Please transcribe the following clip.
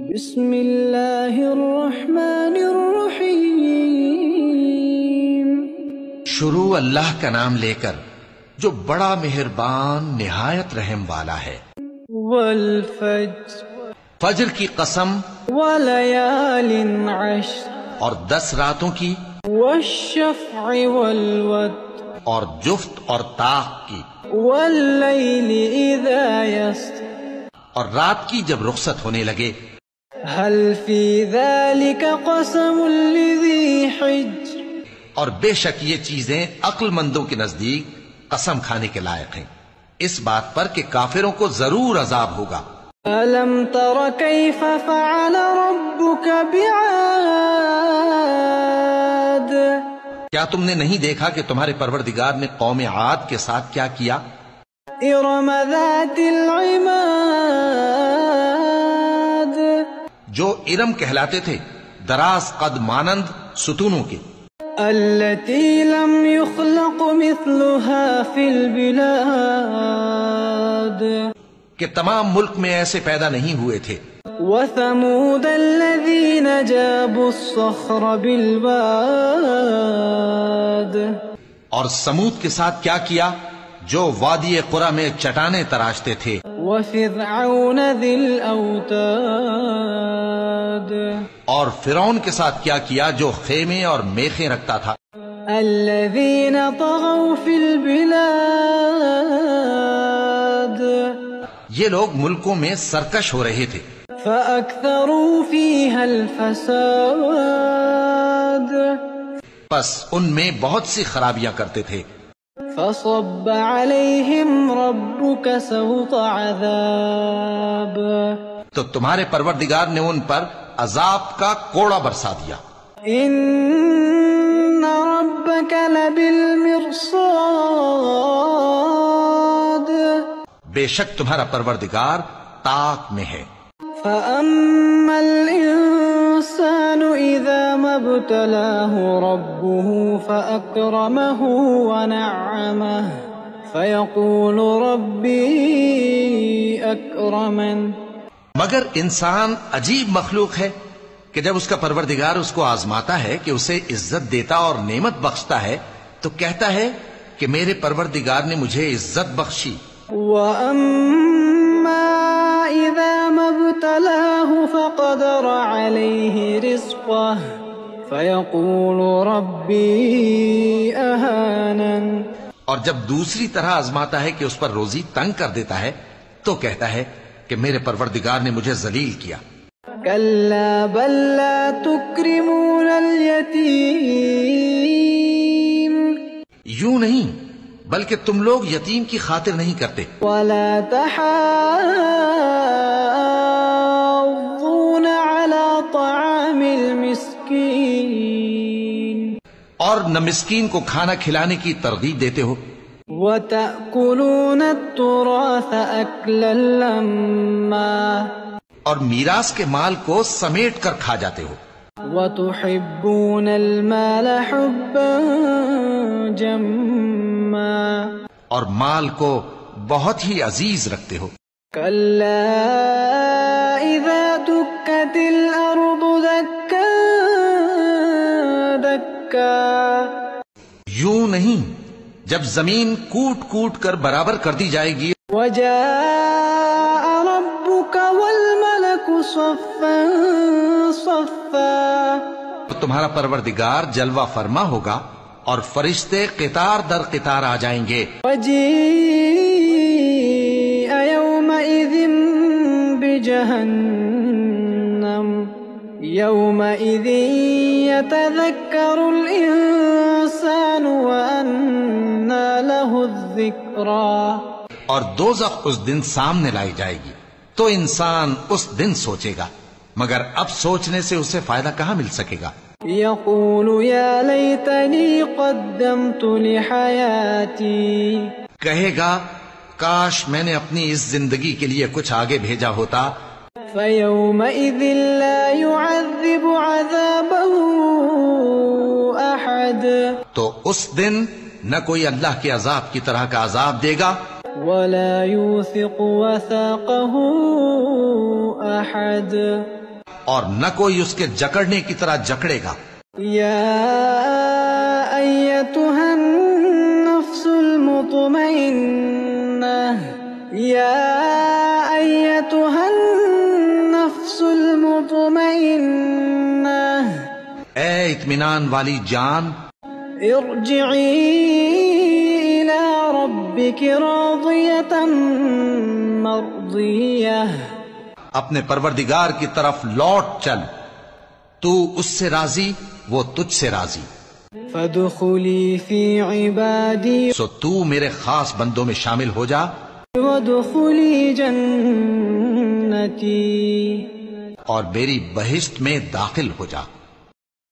بسم اللہ الرحمن الرحیم۔ شروع اللہ کا نام لے کر جو بڑا مہربان نہایت رحم والا ہے۔ والفجر، فجر کی قسم، ولیال عشر، اور 10 راتوں کی، والشفع والوتر، اور جفت اور طاق کی، واللیل اذا یسر، اور رات کی جب رخصت ہونے لگے۔ هل فی ذلک قسم لذی حجر، اور بے شک یہ چیزیں عقل مندوں کے نزدیک قسم کھانے کے لائق ہیں، اس بات پر کہ کافروں کو ضرور عذاب ہوگا۔ ألم تر كيف فعل ربك بعاد، کیا تم نے نہیں دیکھا کہ تمہارے پروردگار نے قوم عاد کے ساتھ کیا کیا؟ إرم ذات العماد، جو ارم کہلاتے تھے، دراز قد مانند ستونوں کے، التي لم يخلق مثلها في البلاد، کہ تمام ملک میں ایسے پیدا نہیں ہوئے تھے۔ وثمود الذين جابوا الصخر بالواد، اور سمود کے ساتھ کیا کیا جو وادی قرا میں چٹانیں تراشتے تھے۔ وفرعون ذي الأوتاد، اور فرعون کے ساتھ کیا کیا جو خیمے اور میخیں رکھتا تھا۔ الذين طغوا في البلاد، یہ لوگ ملکوں میں سرکش ہو رہے تھے، فأكثروا فيها الفساد، پس ان میں بہت سی خرابیاں کرتے تھے۔ فصب عليهم ربك سوط عذاب، تو تمہارے پروردگار نے ان پر عذاب کا کوڑا برسا دیا۔ ان ربك لبالمرصاد، بے شک تمہارا پروردگار طاق میں ہے۔ فأما الإنسان إذا ما ابتلاه ربه فأكرمه ونعمه فيقول ربي أكرمن، مگر انسان عجیب مخلوق ہے کہ جب اس کا پروردگار اس کو آزماتا ہے کہ اسے عزت دیتا اور نعمت بخشتا ہے تو کہتا ہے کہ میرے پروردگار نے مجھے عزت بخشی۔ وأما إذا ما ابتلاه فقدر عليه رزقه فيقول ربي أهانن، اور جب دوسری طرح آزماتا ہے کہ اس پر روزی تنگ کر دیتا ہے تو کہتا ہے کہ میرے پروردگار نے مجھے ذلیل کیا۔ كلا بل لا تكرمون اليتيم، یوں نہیں بلکہ تم لوگ یتیم کی خاطر نہیں کرتے، ولا تحاضون على طعام المسكين، اور نہ مسکین کو کھانا کھلانے کی ترغیب دیتے ہو، وتأكلون التراث أكلا لما، اور میراث کے مال کو سمیٹ کر کھا جاتے ہو، وتحبون المال حبا جما، اور مال کو بہت ہی عزیز رکھتے ہو۔ كلا إذا دكت الأرض دكا دكا، یوں نہیں جب زمین کوٹ کوٹ کر برابر کر دی جائے گی، وجاء ربك والملك صفا صفا، تو تمہارا پروردگار جلوہ فرما ہوگا اور فرشتے قطار در قطار آ جائیں گے۔ وجيء يومئذ بجهنم يومئذ يتذكر الإنسان وأنى له الذكرى، اور دوزخ اس دن سامنے لائی جائے گی تو انسان اس دن سوچے گا، مگر اب سوچنے سے اسے فائدہ کہاں مل سکے گا۔ يقول يا ليتني قدمت لحياتي، کہے گا کاش میں نے اپنی اس زندگی کے لیے کچھ آگے بھیجا ہوتا۔ فيومئذ لا يعذب عذابه أحد، تو اس دن نہ کوئی اللہ کے عذاب کی طرح کا عذاب دے گا، ولا يوثق وثاقه أحد، اور نہ کوئی اس کے جکڑنے کی طرح جکڑے گا۔ یا ایتها النفس المطمئنہ، یا ایتها النفس المطمئنہ، اے اطمینان والی جان، ارجعی الی ربک راضیۃ مرضیہ، اپنے پروردگار کی طرف لوٹ چل، تو اس سے راضی، وہ تجھ سے راضی۔ فادخلی فی عبادی سو تو میرے خاص بندوں میں شامل ہو جا وادخلی جنتی، اور میری بہشت میں داخل ہو جا۔